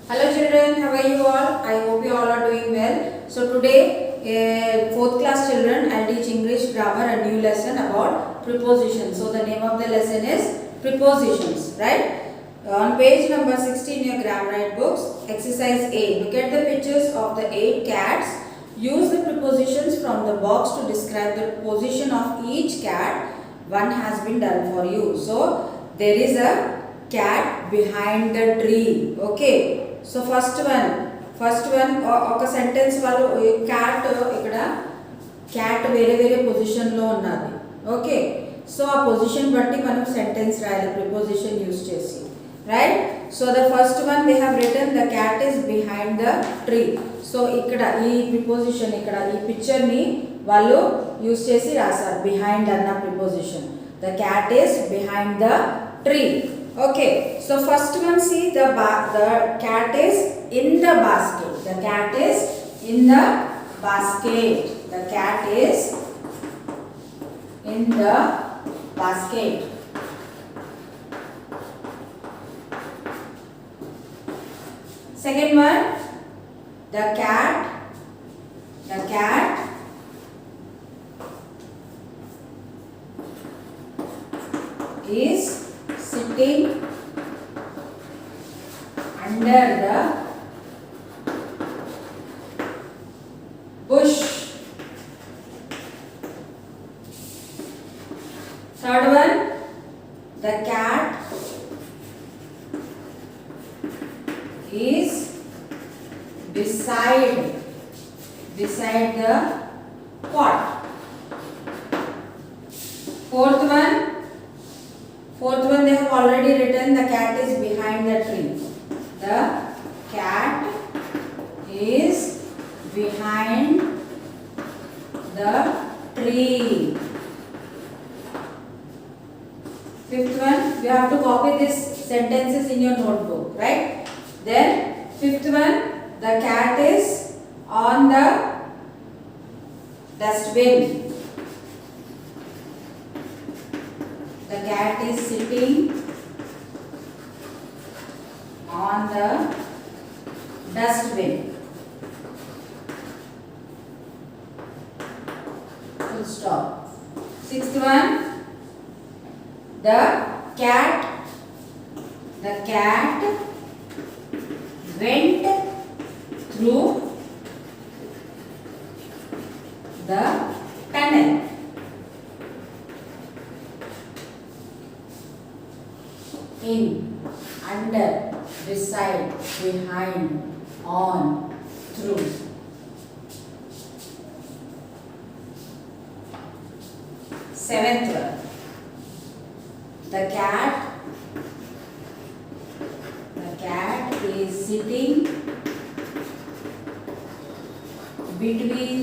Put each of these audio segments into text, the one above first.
Hello children, how are you all? I hope you all are doing well. So today, 4th class children, I'll teach English grammar a new lesson about prepositions. So the name of the lesson is prepositions, right? On page number 16 in your grammar books, exercise A. Look at the pictures of the 8 cats. Use the prepositions from the box to describe the position of each cat. One has been done for you. So there is a cat behind the tree. Okay. So first one ఒక sentence వాళ్ళు cat ఇక్కడ cat వేరే వేరే పొజిషన్లో ఉన్నది. Okay, so ఆ position బట్టి మనం సెంటెన్స్ రాయాలి ప్రిపోజిషన్ యూజ్ చేసి, right? So the first one they have return the cat is behind the tree. So ఇక్కడ ఈ ప్రిపోజిషన్ ఇక్కడ ఈ పిక్చర్ని వాళ్ళు యూజ్ చేసి రాశారు బిహైండ్ అన్న preposition. The cat is behind the tree. Okay, so first one, see the cat is in the basket. The cat is in the basket. The cat is in the basket. Second one, the cat is sitting under the bush. Third one, the cat is beside the pot. Fourth one, they have already written the cat is behind the tree. The cat is behind the tree. Fifth one, you have to copy these sentences in your notebook, right? Then fifth one, the cat is on the dustbin. The cat is sitting on the dustbin. Full stop. Sixth one, the cat went through the tunnel. In, under, beside, behind, on, through. Seventh one, the cat is sitting between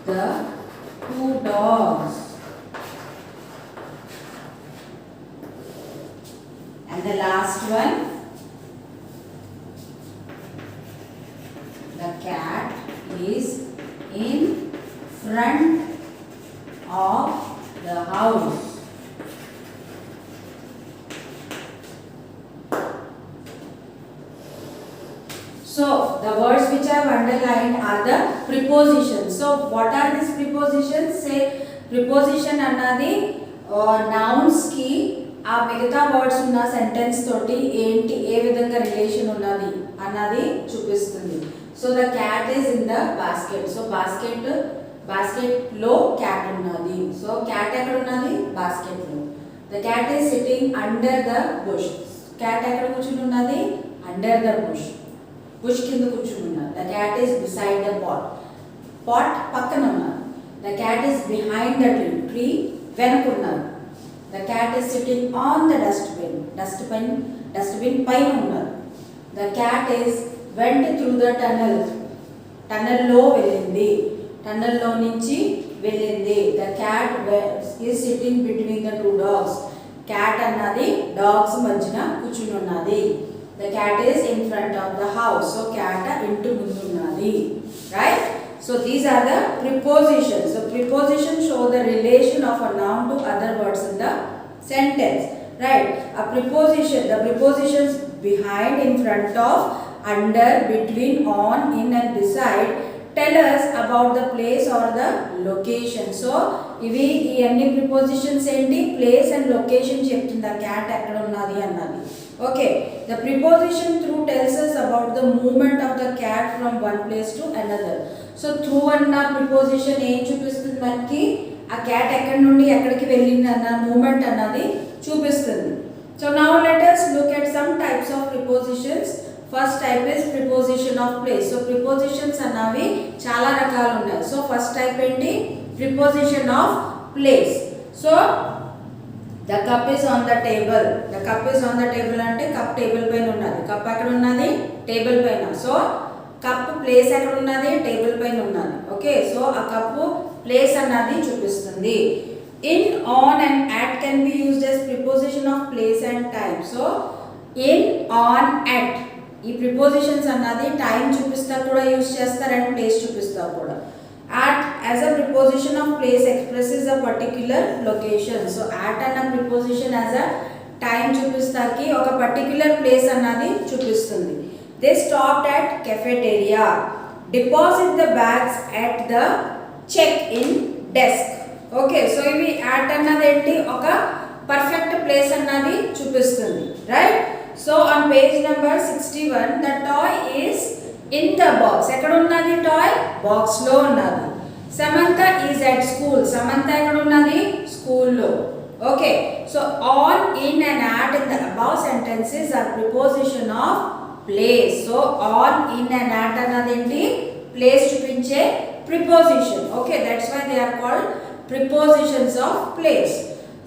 the two dogs. And the last one, the cat is in front of the house. So the words which I have underlined are the prepositions. So what are these prepositions? Say preposition annadi nouns ki ఆ మిగతా words ఉన్న sentence తోటి ఏంటి ఏ విధంగా relation ఉన్నది అన్నది చూపిస్తుంది. So the cat is in the basket. So basket లో క్యాట్ ఉన్నది. సో క్యాట్ ఎక్కడ ఉన్నది? బాస్కెట్ లో. The cat is sitting under the bush. Cat ఎక్కడ కూర్చుని ఉన్నది? Under the bush. బుష్ కింద కూర్చుని ఉన్నది. The cat is beside the pot పక్కన ఉన్నది. The cat is behind the tree వెనకున్నది. The cat is sitting on the dustbin పైన ఉన్నది. The cat is went through the tunnel లో వెళ్ళింది. టన్నల్ లో నుంచి వెళ్ళింది. The cat is sitting between the two dogs. Cat అన్నది డాగ్స్ మధ్యన కూర్చుని ఉన్నది. The cat is in front of the house. So cat ఇంటి ముందు ఉన్నది, right? So these are the prepositions. So prepositions show the relation of a noun to other words in the sentence. right? A preposition, the prepositions behind, in front of, under, between, on, in and beside tell us about the place or the location. So ఇవి ఈ అన్ని prepositions ఏంటి, place and location చెప్తుంది. ఆ cat ఎక్కడ ఉన్నది అన్నది. Okay, the preposition through tells us about the movement of the cat from one place to another. So through అన్న ప్రిపోజిషన్ ఏం చూపిస్తుంది మనకి, ఆ క్యాట్ ఎక్కడి నుండి ఎక్కడికి వెళ్ళింది అన్న మూమెంట్ అన్నది చూపిస్తుంది. So now let us look at some types of prepositions. First type is preposition of place. So prepositions అన్నవి చాలా రకాలు ఉన్నాయి. సో ఫస్ట్ టైప్ ఏంటి, preposition of place. So the cup is on the table. The cup is on the table అంటే cup table పైన ఉన్నది. Cup ఎక్కడ ఉన్నది, టేబుల్ పైన. సో కప్ ప్లేస్ ఎక్కడ ఉన్నది, టేబుల్ పైన ఉన్నది. ఓకే, సో ఆ కప్పు ప్లేస్ అన్నది చూపిస్తుంది. In, on and at can be used as preposition of place and time. So in, on, at ఈ ప్రిపోజిషన్స్ అన్నది టైం చూపిస్తా కూడా యూజ్ చేస్తారు అండ్ ప్లేస్ చూపిస్తా కూడా. at as a preposition of place expresses a particular location. So at అన్న preposition as a time చూపిస్తాకి ఒక particular place అన్నది చూపిస్తుంది. They stopped at cafeteria. Deposit the bags at the check-in desk. Okay, so ఇవి at అన్నది ఏంటి, ఒక perfect place అన్నది చూపిస్తుంది, right? So on page number 61 the toy is in the box. ఎక్కడ ఉన్నది టాయ్, బాక్స్ లో ఉన్నది. Samantha is at school. Samantha ఎక్కడ ఉన్నది, స్కూల్లో. Okay, so on, in and at in the above sentences are preposition of place. So on, in and at అన్నది ఏంటి, place చూపించే preposition. Okay, that's why they are called prepositions of place.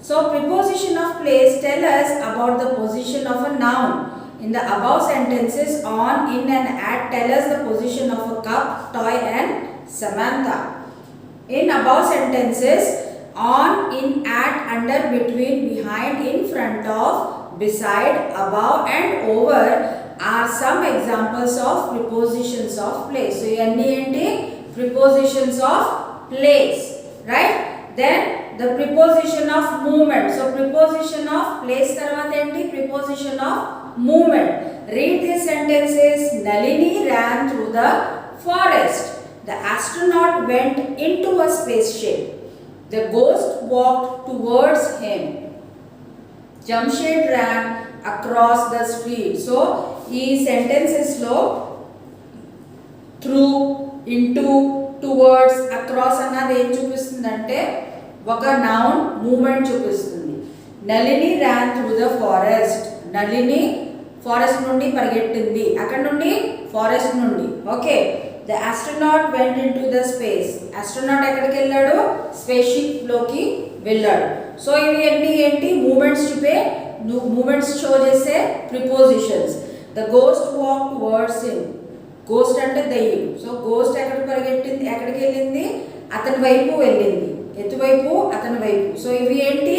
So preposition of place tell us about the position of a noun. In the above sentences on, in and at tell us the position of a cup, toy and Samantha. In above sentences on, in, at, under, between, behind, in front of, beside, above and over are some examples of prepositions of place. So iyanni enti prepositions of place, right? Then the preposition of movement. So preposition of place tarvata enti preposition of movement. Read these sentences. Nalini ran through the forest. The astronaut went into a spaceship. The ghost walked towards him. Jamshed ran across the street. So ఈ sentences లో through, into, towards, across అన్నది ఏం చూపిస్తుందంటే ఒక noun movement చూపిస్తుంది. Nalini ran through the forest. Nalini forest నుండి పరిగెట్టింది, అక్కడ నుండి ఫారెస్ట్ నుండి. Okay, the astronaut went into the space. Astronaut ఎక్కడికి వెళ్ళాడు, స్పేస్ షిప్ లోకి వెళ్ళాడు. సో ఇవి అన్ని ఏంటి, మూమెంట్స్ చూపే, మూమెంట్స్ షో చేసే prepositions. The ghost walk towards him. Ghost అంటే దయ్యం. సో గోస్ట్ ఎక్కడికి పరిగెట్టింది, ఎక్కడికి వెళ్ళింది, అతని వైపు వెళ్ళింది, ఎటువైపు, అతని వైపు. సో ఇవి ఏంటి,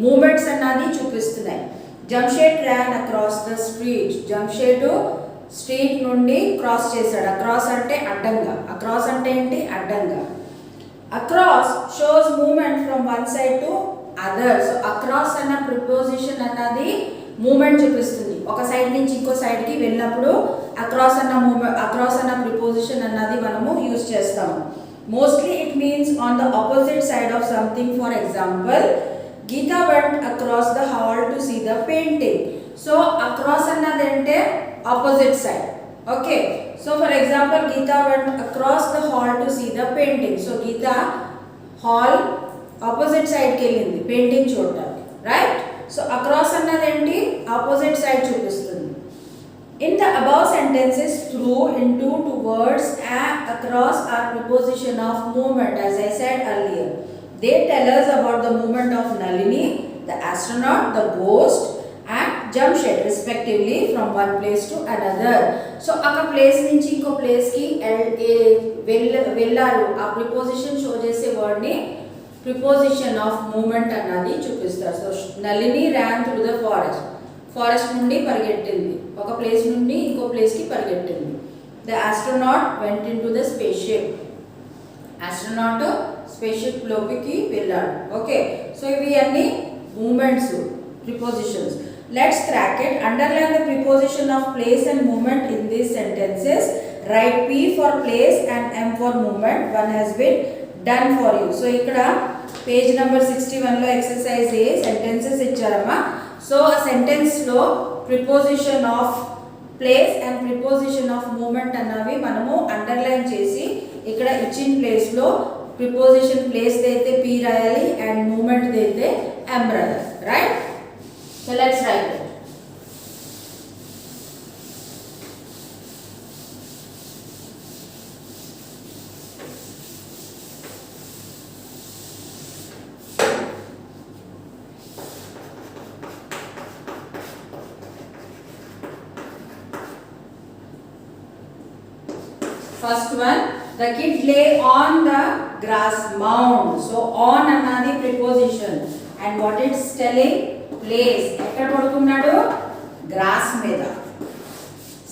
మూమెంట్స్ అన్నది చూపిస్తున్నాయి. Jamshed ran across the street. Jamshed street నుండి క్రాస్ చేశాడు. అక్రాస్ అంటే అడ్డంగా. అక్రాస్ అంటే ఏంటి, అడ్డంగా. Across shows movement from one side to other. So across అన్న ప్రిపోజిషన్ అన్నది మూమెంట్ చూపిస్తుంది. ఒక సైడ్ నుంచి ఇంకో సైడ్కి వెళ్ళినప్పుడు అక్రాస్ అన్న మూమెంట్, అక్రాస్ అన్న ప్రిపోజిషన్ అన్నది మనము యూజ్ చేస్తాము. Mostly it means on the opposite side of something. For example, Geeta went across the hall to see the painting. So across అన్నది అంటే opposite side. Okay, so for example Geeta went across the hall to see the painting. So Geeta hall opposite side కి వెళ్ళింది painting చూడడానికి, right? So across అన్నది ఏంటి, opposite side చూపిస్తుంది. In the above sentences through, into, towards and across are preposition of movement, as I said earlier. They tell us about the movement of Nalini, the astronaut, the ghost and Jamshed respectively from one place to another. So ఒక place నుంచి ఇంకో place కి వెళ్ళారు. ఆ preposition show చేసే word ని preposition of movement అన్నది చూపిస్తారు. So Nalini ran through the forest. Forest నుండి పరిగెట్టింది, ఒక ప్లేస్ నుండి ఇంకో ప్లేస్కి పరిగెట్టింది. The astronaut went into the space ship. Astronaut space ship లోకి వెళ్ళాడు. ఓకే, సో ఇవి అన్ని movements, prepositions. Let's crack it. Underline the preposition of place and movement in these sentences. Write P for place and M for movement. One has been done for you. So ikkada page number 61 lo exercise A sentences ichcharama. So a sentence lo preposition of place and preposition of movement అన్నవి మనము underline చేసి ఇక్కడ ఇచ్చిన place లో preposition place అయితే p రాయాలి and moment అయితే m రాయాలి. Right? So let's write it. First one, the kid lay on the grass mound. So on another preposition and what it's telling, place. Ekkada padukunnadu? Grass meeda.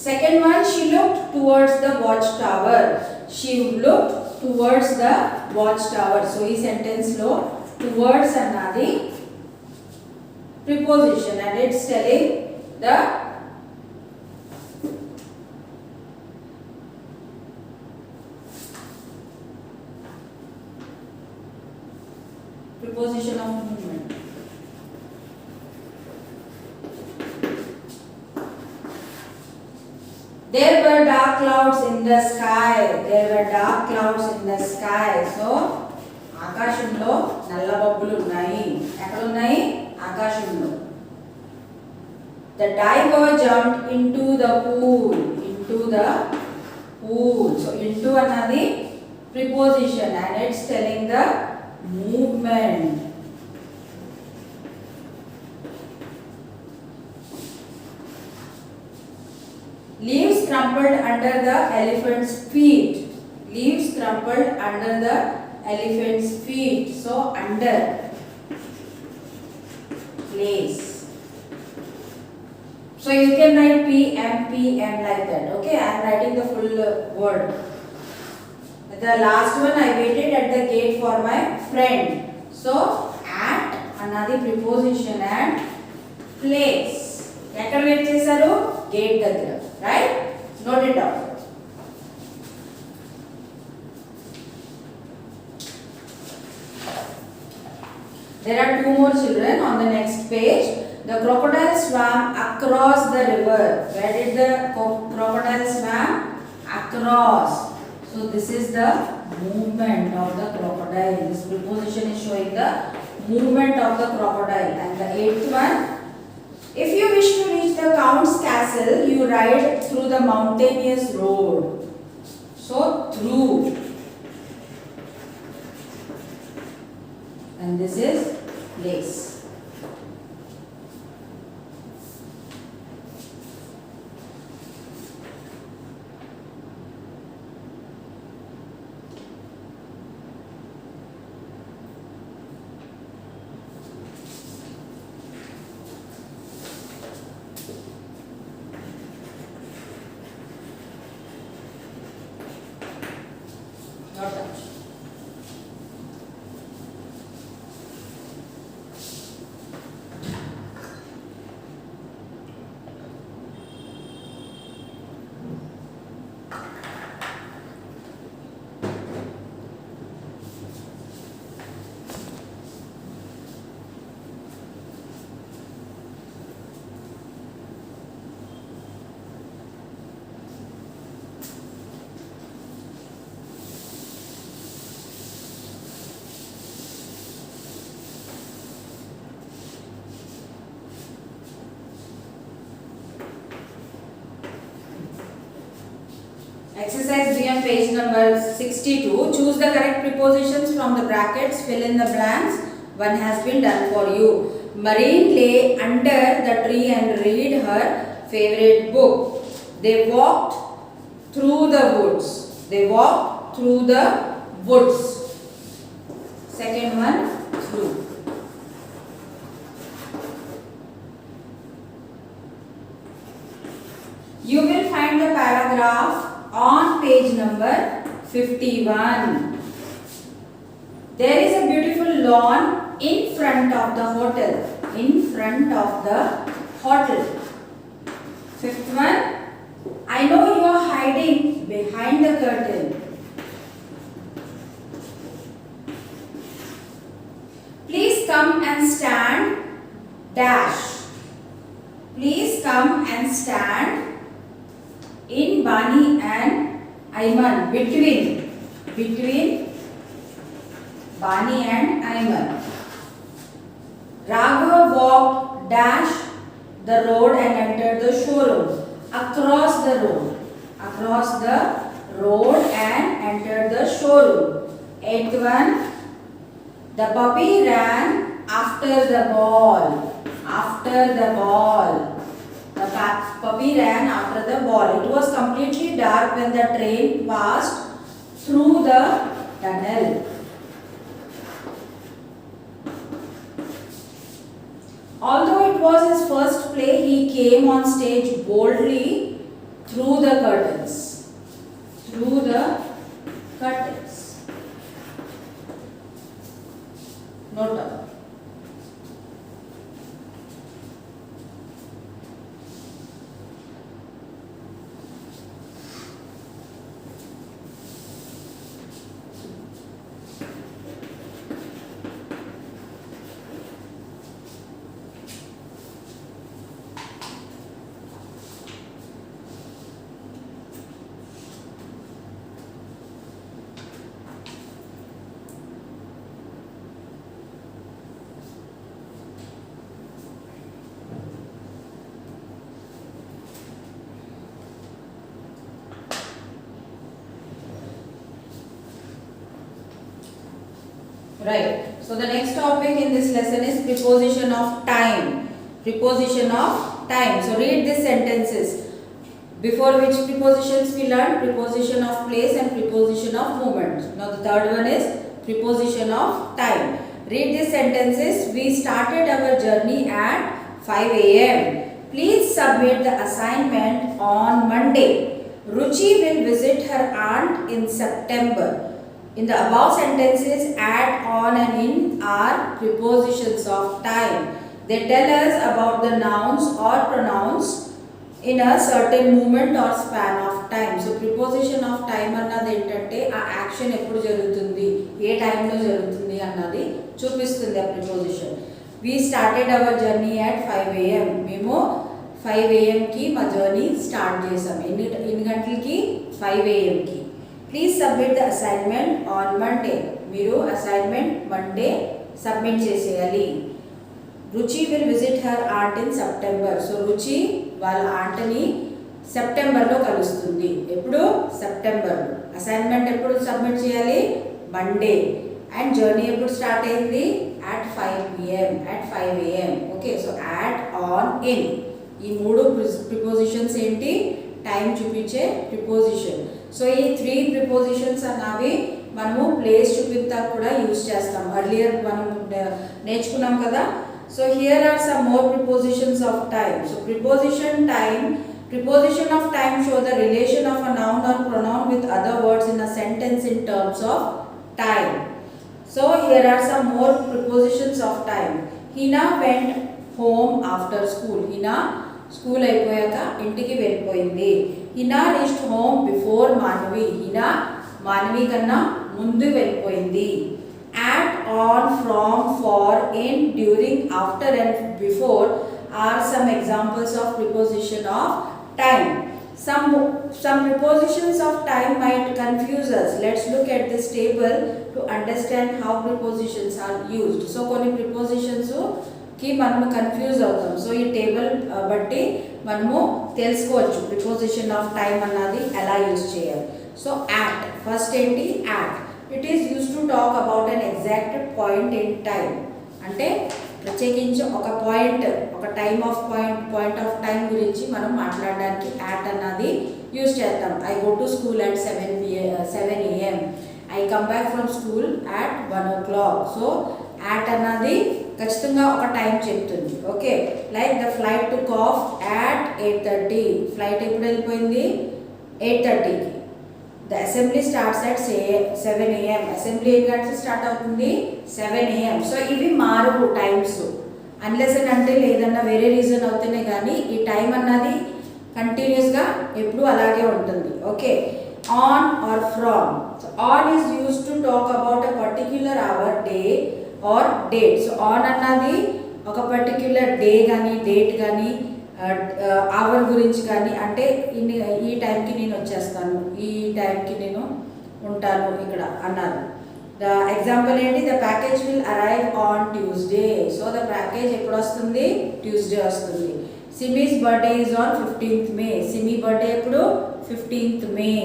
Second one, she looked towards the watchtower. She looked towards the watchtower. So ee sentence lo towards another preposition and it's telling the preposition of movement. There were dark clouds in the sky. There were dark clouds in the sky. So ఆకాశంలో నల్ల మబ్బులు ఉన్నాయి. ఎక్కడ ఉన్నాయి? ఆకాశంలో. The diver jumped into the pool. Into the pool. So into అన్నది preposition and it's telling the movement. Leaves crumpled under the elephant's feet. Leaves crumpled under the elephant's feet. So under, place. So you can write P M like that. Okay, I am writing the full word. The last one, I waited at the gate for my friend. So at another preposition and place. Ekkada wait chesaru? Gate daggara. Right? Note it down. There are two more children on the next page. The crocodile swam across the river. Where did the crocodile swam? Across. So this is the movement of the crocodile. This preposition is showing the movement of the crocodile. And the eighth one, if you wish to reach the count's castle, you ride through the mountainous road. So through. And this is place. Not touch. Exercise B on page number 62. Choose the correct prepositions from the brackets. Fill in the blanks. One has been done for you. Marine lay under the tree and read her favorite book. They walked through the woods. They walked through the woods. Second one, through. You will find the paragraph on page number 51. There is a beautiful lawn in front of the hotel. in front of the hotel. Fifth one, I know you are hiding behind the curtain. Please come and stand dash. Please come and stand in Bani and Ayman, between Bani and Ayman. Raghav walked dash the road and entered the showroom. Across the road and entered the showroom. Eighth one, the puppy ran after the ball. The puppy ran after the ball. It was completely dark when the train passed through the tunnel. Although it was his first play, he came on stage boldly through the curtains. Note down. Right. So the next topic in this lesson is preposition of time. So read these sentences. Before which prepositions we learned? Preposition of place and preposition of movement. Now the third one is preposition of time. Read these sentences. We started our journey at 5 a.m. Please submit the assignment on Monday. Ruchi will visit her aunt in September. In the above sentences, add, on and in are prepositions of time. They tell us about the nouns or pronouns in a certain moment or span of time. So preposition of time అన్నది ఏంటంటే ఆ action ఎప్పుడు జరుగుతుంది, ఏ టైంలో జరుగుతుంది అన్నది చూపిస్తుంది ఆ preposition. We started our journey at 5 a.m. మేము 5 a.m.కి మా జర్నీ స్టార్ట్ చేసాం. ఎన్ని గంటలకి? 5 a.m.కి. Please submit the assignment on Monday. మీరు అసైన్మెంట్ మండే సబ్మిట్ చేసేయాలి. Ruchi will visit her aunt in September. So Ruchi వాళ్ళ ఆంట్ని సెప్టెంబర్లో కలుస్తుంది. ఎప్పుడు? సెప్టెంబర్. అసైన్మెంట్ ఎప్పుడు సబ్మిట్ చేయాలి? మండే. అండ్ జర్నీ ఎప్పుడు స్టార్ట్ అయింది? at 5 p.m. Okay. So at, on, in ఈ మూడు ప్రిపోజిషన్స్ ఏంటి? టైం చూపించే ప్రిపోజిషన్. సో ఈ 3 ప్రిపోజిషన్స్ అన్నవి మనము ప్లేస్ చూపిస్తా కూడా యూజ్ చేస్తాం. అర్లియర్ మనం నేర్చుకున్నాం కదా. So here are some more prepositions of time. So preposition of time show the relation of a noun or pronoun with other words in a sentence in terms of time. So here are some more prepositions of time. Hina went home after school. Hina school అయిపోయాక ఇంటికి వెళ్ళిపోయింది. Hina reached home before Manavi. Hina Manavi కన్నా ముందు వెళ్ళిపోయింది. At, on, from, for, in, during, after and before are some examples of preposition of time. Some prepositions of time might confuse us. Let's look at this table to understand how prepositions are used. So కొన్ని prepositions కి మనము confuse అవుతాం. So ఈ table బట్టి మనము తెలుసుకోవచ్చు preposition of time అన్నది ఎలా యూజ్ చేయాలి. సో యాట్, ఫస్ట్ ఏంటి? At. It is use to talk about an exact point in time. అంటే ప్రత్యేకించి ఒక పాయింట్, ఒక పాయింట్ ఆఫ్ టైం గురించి మనం మాట్లాడడానికి యాట్ అన్నది యూజ్ చేస్తాం. I go to school at 7 a.m. I come back from school at 1 o'clock. So at అన్నది ఖచ్చితంగా ఒక టైం చెప్తుంది. Okay. Like the flight took off at 8:30. Flight ఎప్పుడు వెళ్ళిపోయింది? 8:30కి. The assembly starts at 7 a.m. Assembly ఏ గంటకి స్టార్ట్ అవుతుంది? 7 a.m. సో ఇవి మారు టైమ్స్. అన్లెస్ అని అంటే లేదన్నా వేరే రీజన్ అవుతేనే కానీ ఈ టైం అన్నది కంటిన్యూస్గా ఎప్పుడు అలాగే ఉంటుంది. Okay, on or from. So on is use to talk about a particular hour, day or date. So on అన్నది ఒక పర్టిక్యులర్ డే కానీ డేట్ కానీ అవర్ గురించి కానీ, అంటే ఈ టైంకి నేను వచ్చేస్తాను, ఈ టైంకి నేను ఉంటాను ఇక్కడ అన్నారు. ద ఎగ్జాంపుల్ ఏంటి, the package will arrive on Tuesday. So the package ఎప్పుడు వస్తుంది, ట్యూస్డే వస్తుంది. Simi's birthday is on 15th May. Simi birthday ఎప్పుడు, 15th May.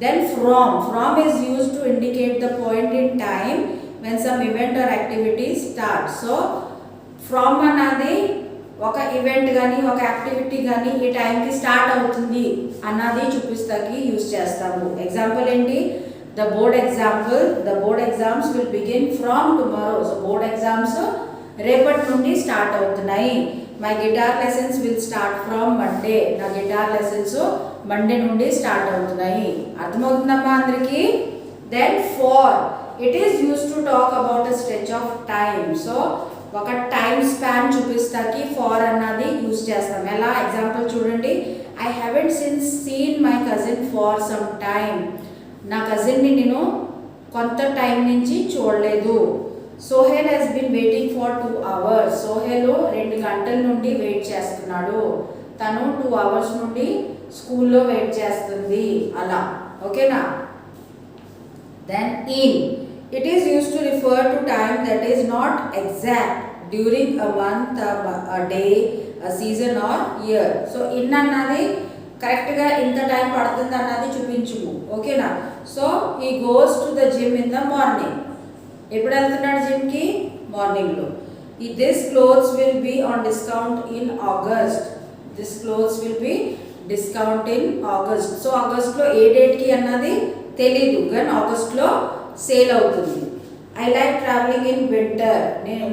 Then from is use to indicate the point in time when some event or activity start. So from అన్నది ఒక event కానీ ఒక activity కానీ ఈ టైంకి స్టార్ట్ అవుతుంది అన్నది చూపిస్తాకి యూజ్ చేస్తాము. ఎగ్జాంపుల్ ఏంటి, the board exams will begin from tomorrow. So board exams రేపటి నుండి స్టార్ట్ అవుతున్నాయి. My guitar lessons will start from Monday. నా గిటార్ లెసన్స్ మండే నుండి స్టార్ట్ అవుతున్నాయి. అర్థమవుతుందమ్మా అందరికీ? Then for, it is use to talk about a stretch of time. So ఒక time span చూపిస్తాకి ఫార్ అన్నది యూజ్ చేస్తాం. ఎలా, ఎగ్జాంపుల్ చూడండి, I haven't seen my cousin for some time. నా కజిన్ని నేను కొంత టైం నుంచి చూడలేదు. Sohail he's been waiting for 2 hours. Sohail 2 గంటల నుండి వెయిట్ చేస్తున్నాడు. తను 2 hours నుండి స్కూల్లో వెయిట్ చేస్తుంది. అలా ఓకేనా? Then in, it is used to refer to time that is not exact during a month, a day, a season or year. So in అన్నది కరెక్ట్గా ఇంత టైం పడుతుంది అన్నది చూపించుము. ఓకేనా? So he goes to the gym in the morning. ఎప్పుడు వెళ్తున్నాడు జిమ్కి? మార్నింగ్లో. this clothes will be on discount in August. this clothes will be discount in August. So ఆగస్ట్లో ఏ డేట్కి అన్నది తెలీదు కానీ ఆగస్ట్లో సేల్ అవుతుంది. I like travelling in winter.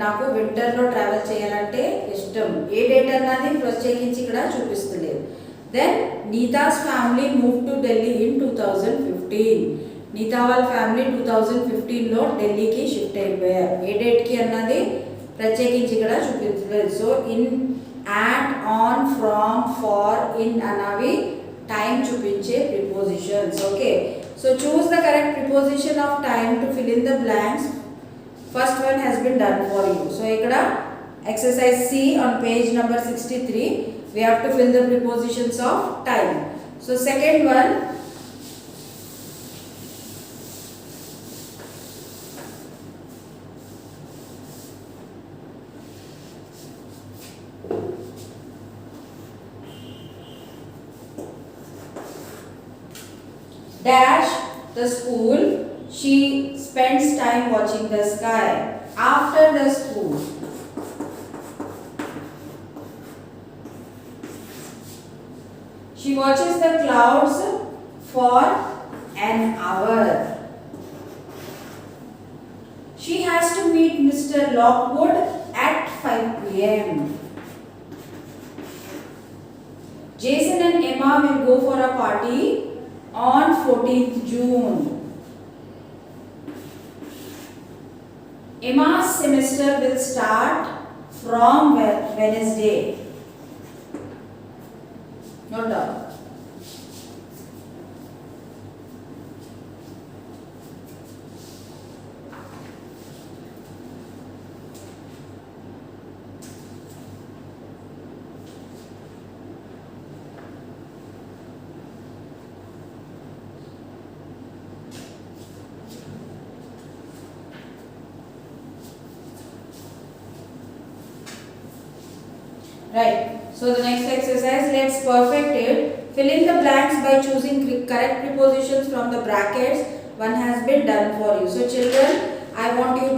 నాకు వింటర్లో ట్రావెల్ చేయాలంటే ఇష్టం. ఏ డేట్ అన్నది ప్రత్యేకించి ఇక్కడ చూపిస్తలేదు. Then Neeta's family move to Delhi in 2015. Neeta వాళ్ళ ఫ్యామిలీ 2015లో ఢిల్లీకి షిఫ్ట్ అయిపోయారు. ఏ డేట్కి అన్నది ప్రత్యేకించి ఇక్కడ చూపించలేదు. So in, at, on, from, for, in అన్నవి టైం చూపించే prepositions. Okay, so choose the correct preposition of time to fill in the blanks. First one has been done for you. So ikkada exercise C on page number 63, we have to fill the prepositions of time. So second one, dash the school, she spends time watching the sky. After the school, she watches the clouds for an hour. She has to meet Mr. Lockwood at 5 p.m. Jason and Emma will go for a party on 14th June. Emma's semester will start from Wednesday. Note down. Right. So the next exercise, let's perfect it. Fill in the blanks by choosing correct prepositions from the brackets. One has been done for you. So children, I want you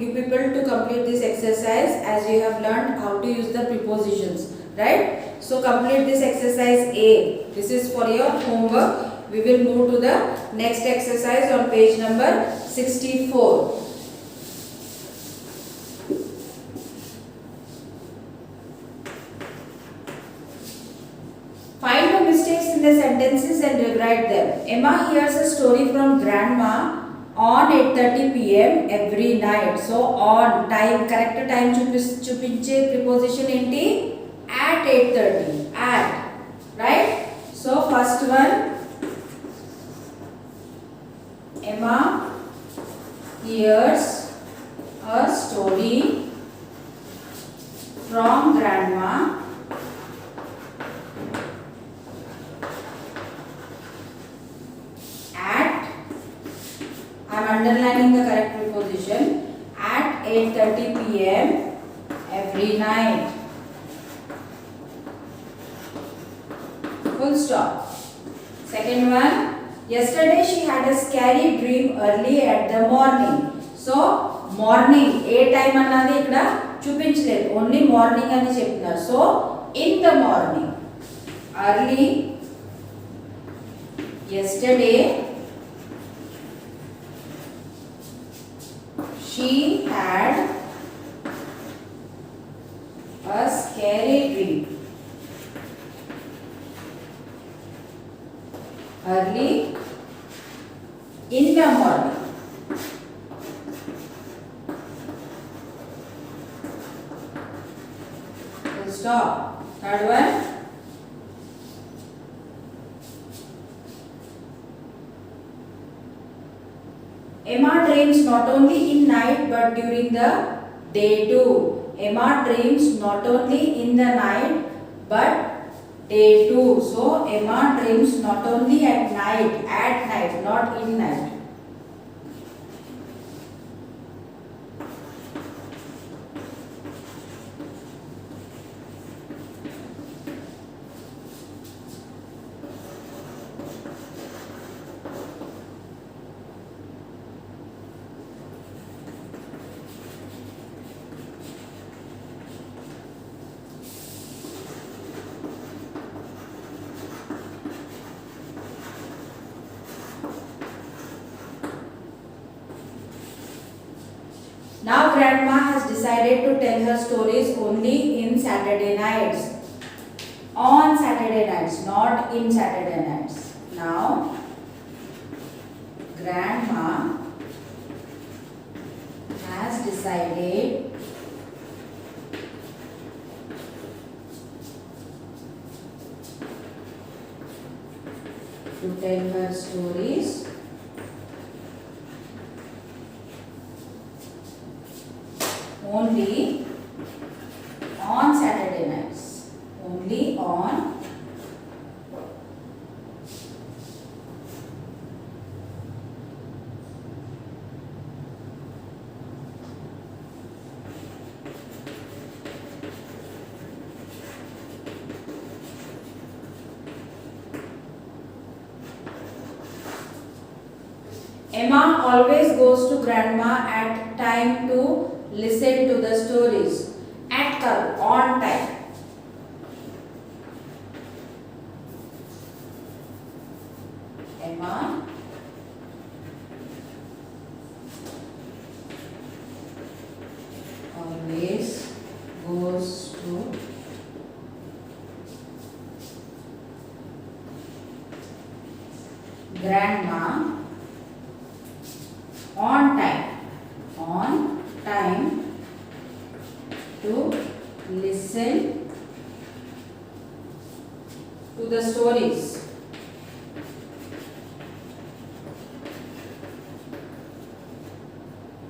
people to complete this exercise as you have learned how to use the prepositions. Right? So complete this exercise A. This is for your homework. We will move to the next exercise on page number 64. Find the mistakes in the sentences and rewrite them. Emma hears a story from grandma on 8:30 p.m. every night. So on time, correct time చూపించే preposition ఏంటి? At 8:30. At, right? So first one, Emma hears a story from grandma at, I am underlining the correct preposition, at 8:30 p.m. every night. Full stop. Second one, yesterday she had a scary dream early at the morning. So morning, A time అన్నది ఇక్కడ చూపించలేదు, only morning అని చెప్తున్నారు. So in the morning, early, yesterday she had a scary dream early in the morning. Full stop. Third one, Emma dreams not only in night but during the day too. Emma dreams not only in the night but day too. So Emma dreams not only at night, not in night. Now grandma has decided to tell her stories only in Saturday nights. On Saturday nights, not in Saturday nights. Now grandma has decided to tell her stories only on Saturday nights. Only on Emma always goes to grandma at time to listen to the stories. At kal, on time. Emma always goes to grandma on time. On time to listen to the stories.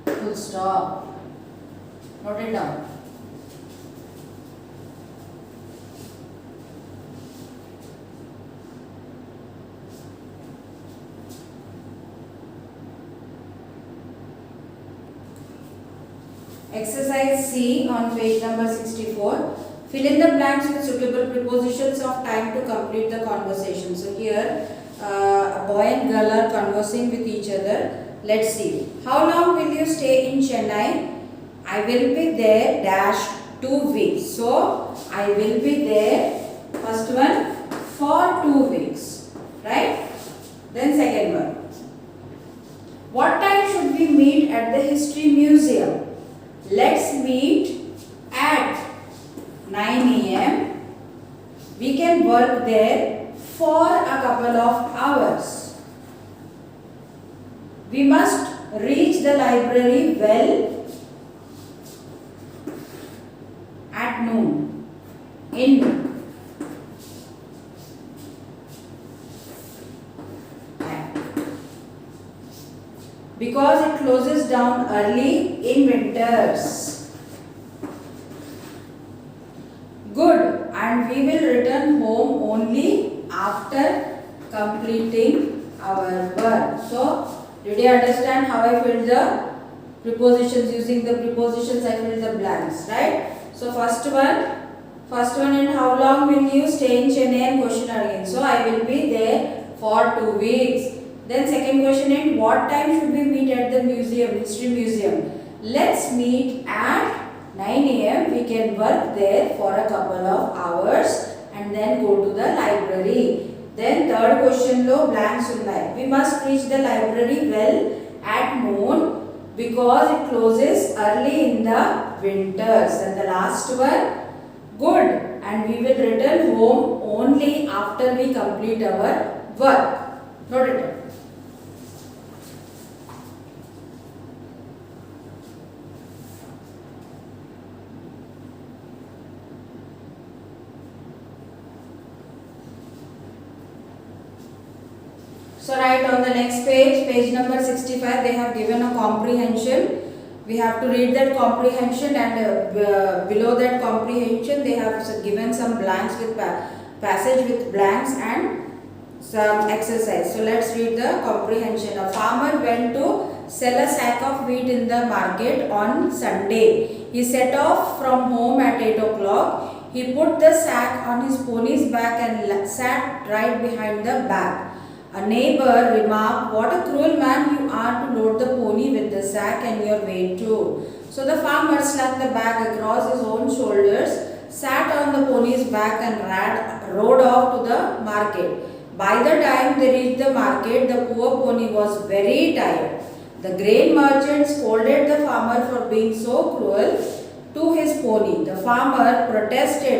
Full stop. Note it down. Exercise C on page number 64. Fill in the blanks with suitable prepositions of time to complete the conversation. So here a boy and girl are conversing with each other. Let's see. How long will you stay in Chennai? I will be there dash 2 weeks. So I will be there, first one, for 2 weeks. Right? Then second one. What time should we meet at the History Museum? Let's meet at 9 a.m. We can work there for a couple of hours. We must reach the library well at noon. In noon. Because it closes down early in winters. Good. And we will return home only after completing our work. So, did you understand how I filled the prepositions? Using the prepositions I filled the blanks, right? So, first one, in how long will you stay in Chennai, and question again. So, I will be there for 2 weeks. Then second question, in what time should we meet at the museum, history museum? Let's meet at 9 a.m. We can work there for a couple of hours and then go to the library. Then third question lo blanks unnai. We must reach the library well at noon because it closes early in the winters. And the last one, good, and we will return home only after we complete our work. Note it. So write on the next page, page number 65, they have given a comprehension. We have to read that comprehension, and below that comprehension they have given some blanks with passage with blanks and some exercise. So let's read the comprehension. A farmer went to sell a sack of wheat in the market on Sunday. He set off from home at 8 o'clock. He put the sack on his pony's back and sat right behind the bag. A neighbor remarked, "What a cruel man you are to load the pony with the sack and your weight too." So the farmer slapped the bag across his own shoulders, sat on the pony's back and rode off to the market. By the time they reached the market, the poor pony was very tired. The grain merchant scolded the farmer for being so cruel to his pony. The farmer protested